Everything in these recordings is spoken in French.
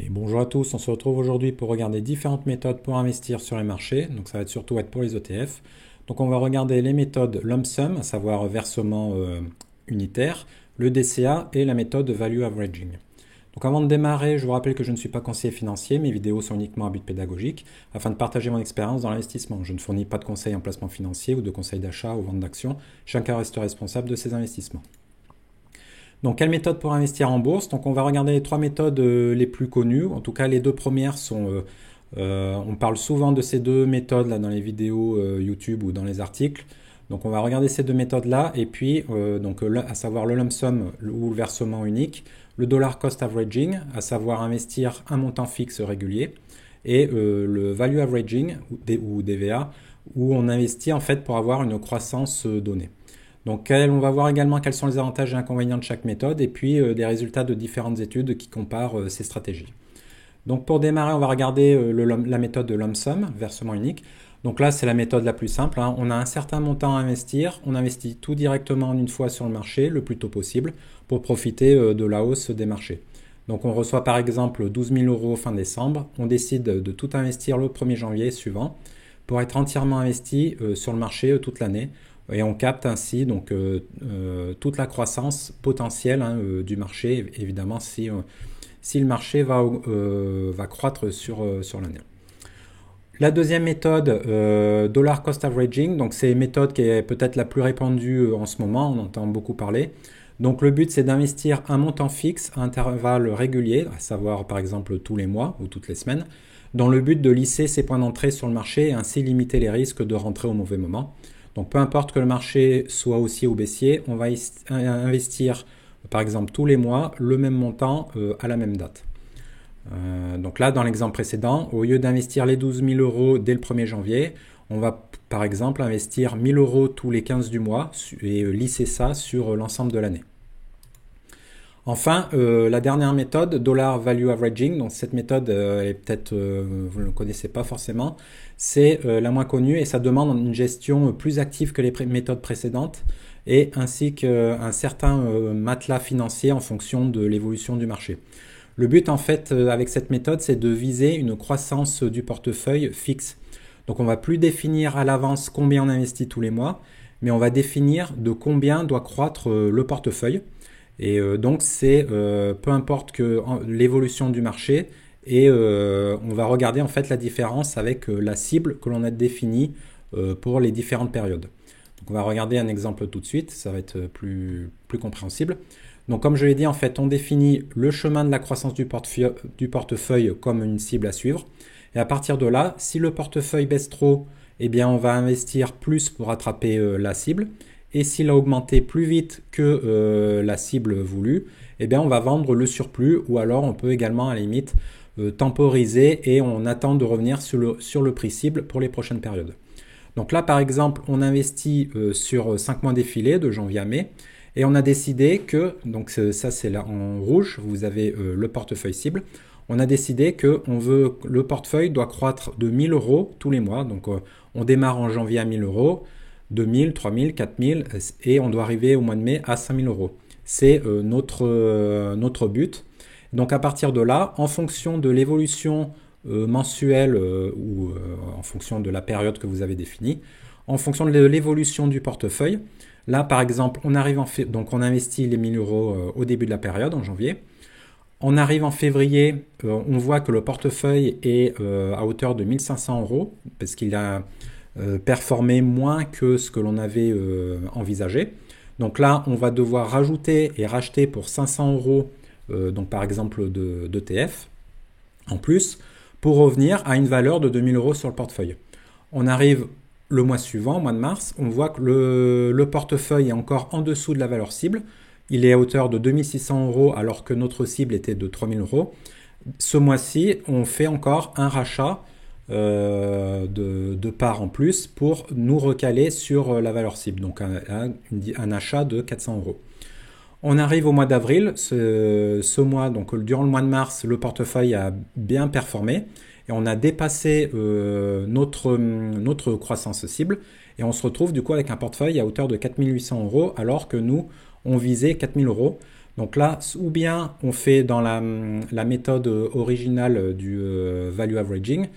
Et bonjour à tous, on se retrouve aujourd'hui pour regarder différentes méthodes pour investir sur les marchés. Donc ça va surtout être pour les ETF. Donc on va regarder les méthodes lump sum, à savoir versement unitaire, le DCA et la méthode value averaging. Donc avant de démarrer, je vous rappelle que je ne suis pas conseiller financier, mes vidéos sont uniquement à but pédagogique afin de partager mon expérience dans l'investissement. Je ne fournis pas de conseils en placement financier ou de conseils d'achat ou vente d'actions. Chacun reste responsable de ses investissements. Donc, quelle méthode pour investir en bourse? Donc, on va regarder les trois méthodes les plus connues. En tout cas, les deux premières sont... on parle souvent de ces deux méthodes là dans les vidéos YouTube ou dans les articles. Donc, on va regarder ces deux méthodes-là. Et puis, à savoir le lump sum ou le versement unique, le dollar cost averaging, à savoir investir un montant fixe régulier, et le value averaging ou DVA, où on investit en fait pour avoir une croissance donnée. Donc on va voir également quels sont les avantages et inconvénients de chaque méthode et puis des résultats de différentes études qui comparent ces stratégies. Donc pour démarrer, on va regarder la méthode de lump sum, versement unique. Donc là, c'est la méthode la plus simple, hein. On a un certain montant à investir, on investit tout directement en une fois sur le marché le plus tôt possible pour profiter de la hausse des marchés. Donc on reçoit par exemple 12 000 euros fin décembre, on décide de tout investir le 1er janvier suivant pour être entièrement investi sur le marché toute l'année. Et on capte ainsi donc, toute la croissance potentielle du marché, évidemment, si le marché va croître sur l'année. La deuxième méthode, dollar cost averaging, donc c'est une méthode qui est peut-être la plus répandue en ce moment, on entend beaucoup parler. Donc le but c'est d'investir un montant fixe à intervalles réguliers, à savoir par exemple tous les mois ou toutes les semaines, dans le but de lisser ses points d'entrée sur le marché et ainsi limiter les risques de rentrer au mauvais moment. Donc peu importe que le marché soit haussier ou baissier, on va investir par exemple tous les mois le même montant à la même date. Donc là, dans l'exemple précédent, au lieu d'investir les 12 000 euros dès le 1er janvier, on va par exemple investir 1 000 euros tous les 15 du mois et lisser ça sur l'ensemble de l'année. Enfin, la dernière méthode, dollar value averaging, donc cette méthode est peut-être, vous ne le connaissez pas forcément, c'est la moins connue et ça demande une gestion plus active que les méthodes précédentes et ainsi qu'un certain matelas financier en fonction de l'évolution du marché. Le but en fait avec cette méthode, c'est de viser une croissance du portefeuille fixe. Donc on ne va plus définir à l'avance combien on investit tous les mois, mais on va définir de combien doit croître le portefeuille. Et donc c'est peu importe que l'évolution du marché et on va regarder en fait la différence avec la cible que l'on a définie pour les différentes périodes. Donc on va regarder un exemple tout de suite, ça va être plus compréhensible. Donc comme je l'ai dit en fait on définit le chemin de la croissance du portefeuille comme une cible à suivre. Et à partir de là, si le portefeuille baisse trop, eh bien on va investir plus pour attraper la cible. Et s'il a augmenté plus vite que la cible voulue, eh bien on va vendre le surplus ou alors on peut également à la limite temporiser et on attend de revenir sur le prix cible pour les prochaines périodes. Donc là par exemple on investit sur 5 mois défilés de janvier à mai et on a décidé que, donc ça c'est là en rouge, vous avez le portefeuille cible, on a décidé que le portefeuille doit croître de 1 000 euros tous les mois, donc on démarre en janvier à 1 000 euros, 2 000, 3 000, 4 000 et on doit arriver au mois de mai à 5 000 euros. C'est notre but. Donc à partir de là, en fonction de l'évolution mensuelle ou en fonction de la période que vous avez définie, en fonction de l'évolution du portefeuille, là par exemple, on investit les 1 000 euros au début de la période, en janvier. On arrive en février, on voit que le portefeuille est à hauteur de 1 500 euros parce qu'il a performer moins que ce que l'on avait envisagé. Donc là, on va devoir rajouter et racheter pour 500 euros, donc par exemple d'ETF, en plus, pour revenir à une valeur de 2 000 euros sur le portefeuille. On arrive le mois suivant, mois de mars, on voit que le portefeuille est encore en dessous de la valeur cible. Il est à hauteur de 2 600 euros alors que notre cible était de 3 000 euros. Ce mois-ci, on fait encore un rachat de parts en plus pour nous recaler sur la valeur cible, donc un achat de 400 euros. On arrive au mois d'avril, ce mois, donc durant le mois de mars, le portefeuille a bien performé et on a dépassé notre croissance cible et on se retrouve du coup avec un portefeuille à hauteur de 4 800 euros alors que nous, on visait 4 000 euros. Donc là, ou bien on fait dans la méthode originale du value averaging.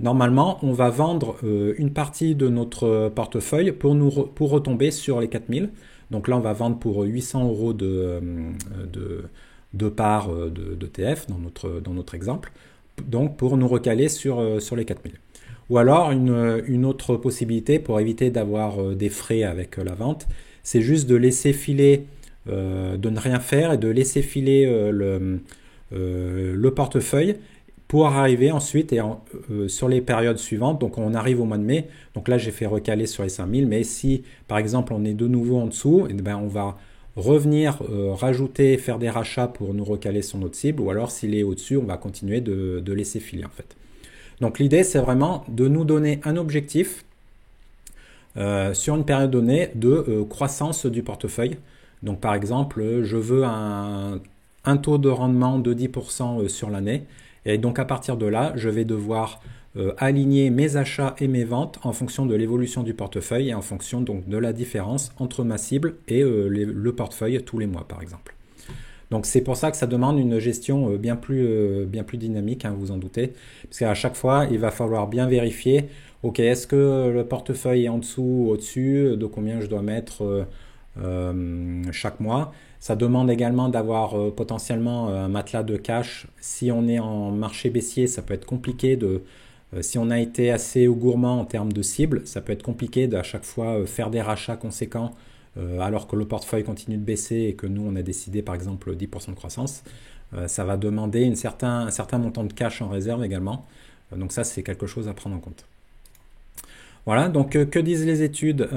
Normalement, on va vendre une partie de notre portefeuille pour retomber sur les 4000. Donc là, on va vendre pour 800 euros de parts d'ETF dans notre exemple. Donc pour nous recaler sur les 4000. Ou alors, une autre possibilité pour éviter d'avoir des frais avec la vente, c'est juste de laisser filer, de ne rien faire et de laisser filer le portefeuille pour arriver ensuite sur les périodes suivantes. Donc on arrive au mois de mai, donc là j'ai fait recaler sur les 5000, mais si par exemple on est de nouveau en dessous, et ben on va revenir rajouter, faire des rachats pour nous recaler sur notre cible, ou alors s'il est au-dessus, on va continuer de laisser filer en fait. Donc l'idée c'est vraiment de nous donner un objectif sur une période donnée de croissance du portefeuille. Donc par exemple, je veux un taux de rendement de 10% sur l'année. Et donc à partir de là, je vais devoir aligner mes achats et mes ventes en fonction de l'évolution du portefeuille et en fonction donc de la différence entre ma cible et le portefeuille tous les mois par exemple. Donc c'est pour ça que ça demande une gestion bien plus dynamique, hein, vous en doutez, parce qu'à chaque fois, il va falloir bien vérifier, ok, est-ce que le portefeuille est en dessous ou au-dessus de combien je dois mettre chaque mois. Ça demande également d'avoir potentiellement un matelas de cash. Si on est en marché baissier, ça peut être compliqué si on a été assez gourmand en termes de cible, ça peut être compliqué d'à chaque fois faire des rachats conséquents alors que le portefeuille continue de baisser et que nous on a décidé par exemple 10% de croissance. Ça va demander un certain montant de cash en réserve également. Donc ça c'est quelque chose à prendre en compte. Voilà, donc que disent les études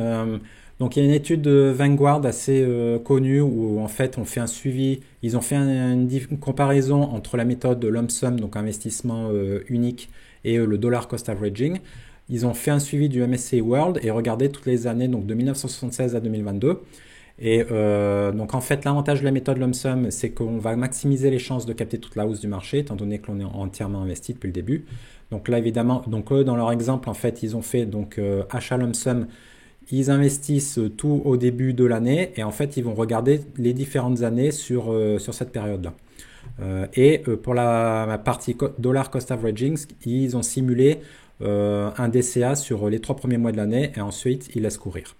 donc il y a une étude de Vanguard assez connue où en fait on fait un suivi, ils ont fait une comparaison entre la méthode de lump sum, donc investissement unique, et le dollar cost averaging. Ils ont fait un suivi du MSCI World et regardé toutes les années, donc de 1976 à 2022. Et donc en fait l'avantage de la méthode lump sum, c'est qu'on va maximiser les chances de capter toute la hausse du marché, étant donné que l'on est entièrement investi depuis le début. Donc là évidemment, donc eux dans leur exemple en fait ils ont fait donc achat lump sum. Ils investissent tout au début de l'année et en fait ils vont regarder les différentes années sur cette période-là. Pour la partie dollar cost averaging, ils ont simulé un DCA sur les 3 premiers mois de l'année et ensuite ils laissent courir.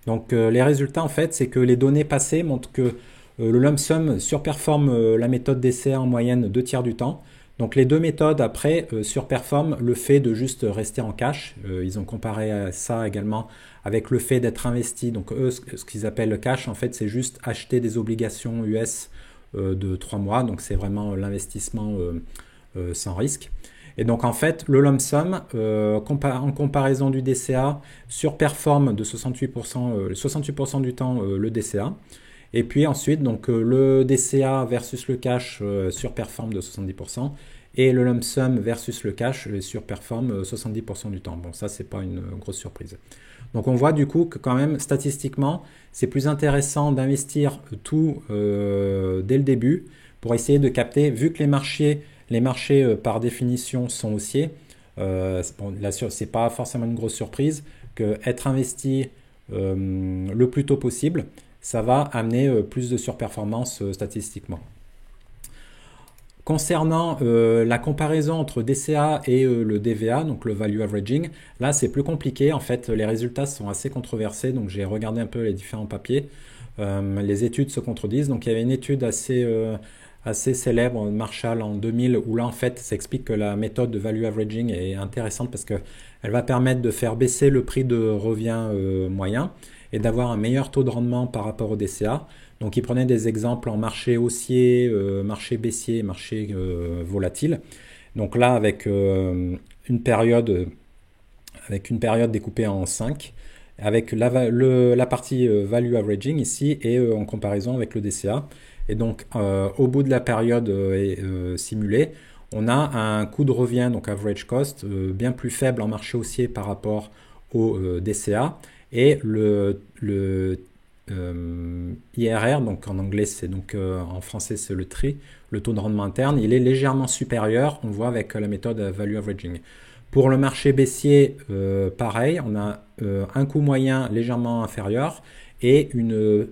Donc les résultats en fait c'est que les données passées montrent que le lump sum surperforme la méthode DCA en moyenne 2 tiers du temps. Donc les deux méthodes après surperforment le fait de juste rester en cash. Ils ont comparé ça également avec le fait d'être investi. Donc eux, ce qu'ils appellent le cash, en fait, c'est juste acheter des obligations US de 3 mois. Donc c'est vraiment l'investissement sans risque. Et donc en fait, le lump sum, en comparaison du DCA, surperforme de 68% du temps le DCA. Et puis ensuite, donc, le DCA versus le cash surperforme de 70%. Et le lump sum versus le cash surperforme 70% du temps. Bon, ça, c'est pas une grosse surprise. Donc on voit du coup que quand même, statistiquement, c'est plus intéressant d'investir tout dès le début pour essayer de capter, vu que les marchés par définition sont haussiers, bon, là, c'est pas forcément une grosse surprise que être investi le plus tôt possible, ça va amener plus de surperformance statistiquement. Concernant la comparaison entre DCA et le DVA, donc le Value Averaging, là c'est plus compliqué. En fait, les résultats sont assez controversés, donc j'ai regardé un peu les différents papiers. Les études se contredisent. Donc il y avait une étude assez célèbre, Marshall en 2000, où là en fait ça explique que la méthode de Value Averaging est intéressante parce qu'elle va permettre de faire baisser le prix de revient moyen et d'avoir un meilleur taux de rendement par rapport au DCA. Donc il prenait des exemples en marché haussier, marché baissier, marché volatile. Donc là avec une période découpée en 5, avec la partie value averaging ici et en comparaison avec le DCA. Et donc au bout de la période simulée, on a un coût de revient, donc average cost, bien plus faible en marché haussier par rapport au DCA. Et le IRR, donc en anglais c'est donc en français c'est le TRI, le taux de rendement interne, il est légèrement supérieur, on voit avec la méthode value averaging. Pour le marché baissier, pareil, on a un coût moyen légèrement inférieur et une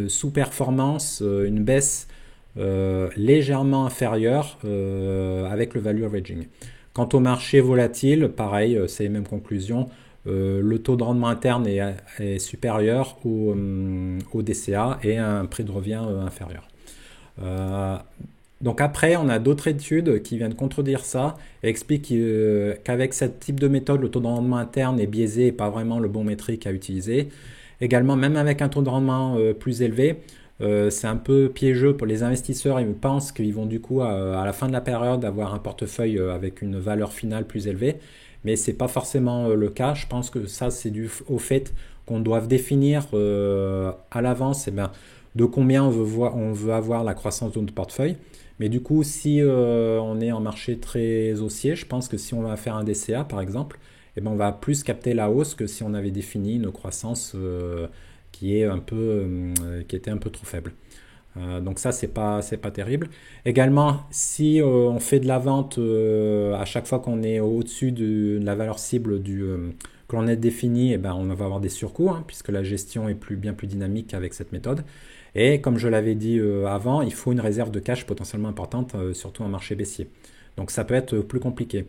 sous-performance, une baisse légèrement inférieure avec le value averaging. Quant au marché volatile, pareil, c'est les mêmes conclusions. Le taux de rendement interne est supérieur au DCA et un prix de revient inférieur. Donc après, on a d'autres études qui viennent contredire ça et expliquent qu'avec ce type de méthode, le taux de rendement interne est biaisé et pas vraiment le bon métrique à utiliser. Également, même avec un taux de rendement plus élevé, c'est un peu piégeux pour les investisseurs. Ils pensent qu'ils vont du coup à la fin de la période avoir un portefeuille avec une valeur finale plus élevée, mais c'est pas forcément le cas. Je pense que ça c'est dû au fait qu'on doit définir à l'avance de combien on veut avoir la croissance de notre portefeuille. Mais du coup, si on est en marché très haussier, je pense que si on va faire un DCA par exemple, on va plus capter la hausse que si on avait défini une croissance qui était un peu trop faible. Donc ça, c'est pas terrible. Également, si on fait de la vente à chaque fois qu'on est au-dessus de la valeur cible que l'on a définie, on va avoir des surcoûts, puisque la gestion est bien plus dynamique avec cette méthode. Et comme je l'avais dit avant, il faut une réserve de cash potentiellement importante, surtout en marché baissier. Donc ça peut être plus compliqué.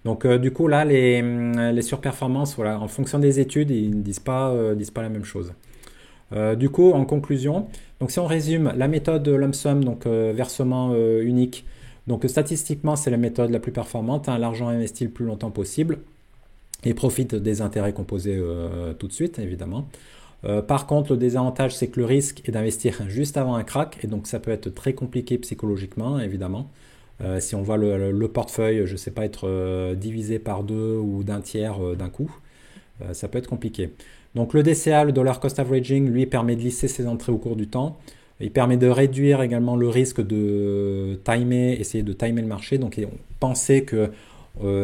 Donc du coup là, les surperformances, voilà, en fonction des études, ils ne disent pas la même chose. Du coup, en conclusion, donc si on résume la méthode lump sum, donc versement unique, donc statistiquement c'est la méthode la plus performante, l'argent investi le plus longtemps possible et profite des intérêts composés tout de suite évidemment. Par contre, le désavantage c'est que le risque est d'investir juste avant un crack et donc ça peut être très compliqué psychologiquement évidemment. Si on voit le portefeuille, je ne sais pas, être divisé par 2 ou d'un tiers d'un coup, ça peut être compliqué. Donc le DCA, le dollar cost averaging, lui permet de lisser ses entrées au cours du temps. Il permet de réduire également le risque de essayer de timer le marché. Donc penser que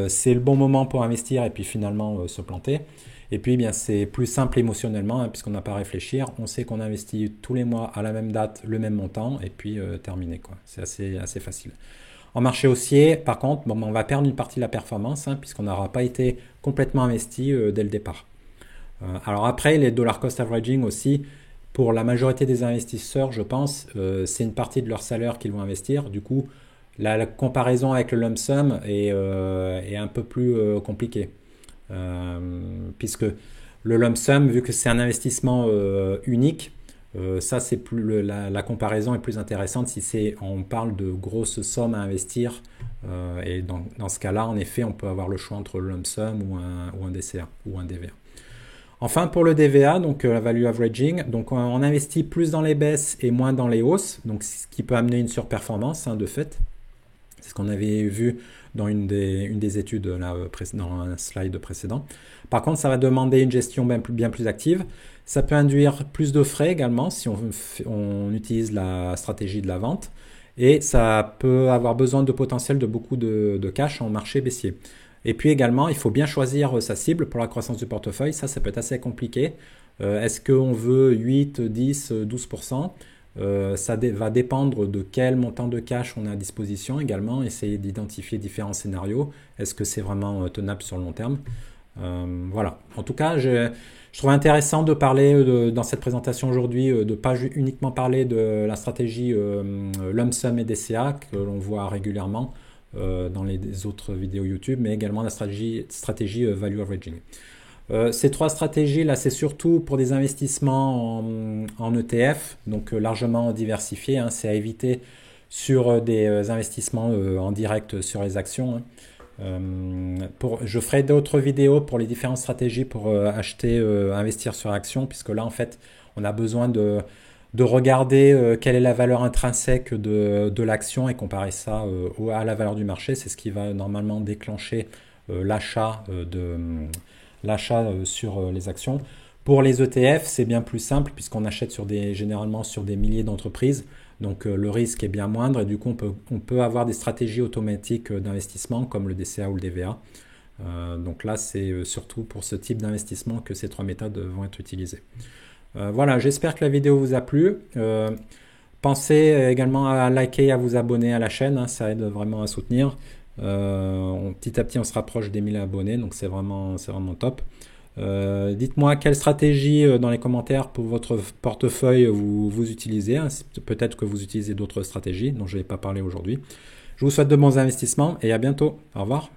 c'est le bon moment pour investir et puis finalement se planter. Et puis c'est plus simple émotionnellement puisqu'on n'a pas à réfléchir. On sait qu'on investit tous les mois à la même date le même montant et puis terminé, quoi. C'est assez facile. En marché haussier, par contre, on va perdre une partie de la performance puisqu'on n'aura pas été complètement investi dès le départ. Alors après, les dollar cost averaging aussi, pour la majorité des investisseurs, je pense, c'est une partie de leur salaire qu'ils vont investir. Du coup, la comparaison avec le lump sum est un peu plus compliquée. Puisque le lump sum, vu que c'est un investissement unique, ça c'est plus la comparaison est plus intéressante si on parle de grosses sommes à investir et dans ce cas-là en effet on peut avoir le choix entre le lump sum ou un DCA ou un DVA. Enfin pour le DVA, donc la value averaging, donc on investit plus dans les baisses et moins dans les hausses, donc ce qui peut amener une surperformance de fait. C'est ce qu'on avait vu dans une des études là, dans un slide précédent. Par contre, ça va demander une gestion bien plus active. Ça peut induire plus de frais également si on utilise la stratégie de la vente. Et ça peut avoir besoin de potentiel de beaucoup de cash en marché baissier. Et puis également, il faut bien choisir sa cible pour la croissance du portefeuille. Ça peut être assez compliqué. Est-ce qu'on veut 8, 10, 12% ça va dépendre de quel montant de cash on a à disposition également. Essayer d'identifier différents scénarios. Est-ce que c'est vraiment tenable sur le long terme? Voilà. En tout cas, je trouve intéressant de parler dans cette présentation aujourd'hui, de pas uniquement parler de la stratégie lump sum et DCA que l'on voit régulièrement dans les autres vidéos YouTube, mais également la stratégie value averaging. Ces trois stratégies là, c'est surtout pour des investissements en ETF, donc largement diversifiés. C'est à éviter sur des investissements en direct sur les actions. Je ferai d'autres vidéos pour les différentes stratégies pour investir sur actions, puisque là en fait on a besoin de regarder quelle est la valeur intrinsèque de l'action et comparer ça à la valeur du marché. C'est ce qui va normalement déclencher l'achat sur les actions. Pour les ETF, c'est bien plus simple puisqu'on achète généralement sur des milliers d'entreprises. Donc le risque est bien moindre et du coup on peut avoir des stratégies automatiques d'investissement comme le DCA ou le DVA. Donc là c'est surtout pour ce type d'investissement que ces trois méthodes vont être utilisées. Voilà, j'espère que la vidéo vous a plu. Pensez également à liker et à vous abonner à la chaîne, ça aide vraiment à soutenir. Petit à petit on se rapproche des 1000 abonnés, donc c'est vraiment top. Dites-moi quelle stratégie dans les commentaires pour votre portefeuille vous utilisez, hein. Peut-être que vous utilisez d'autres stratégies dont je n'ai pas parlé aujourd'hui. Je vous souhaite de bons investissements et à bientôt. Au revoir.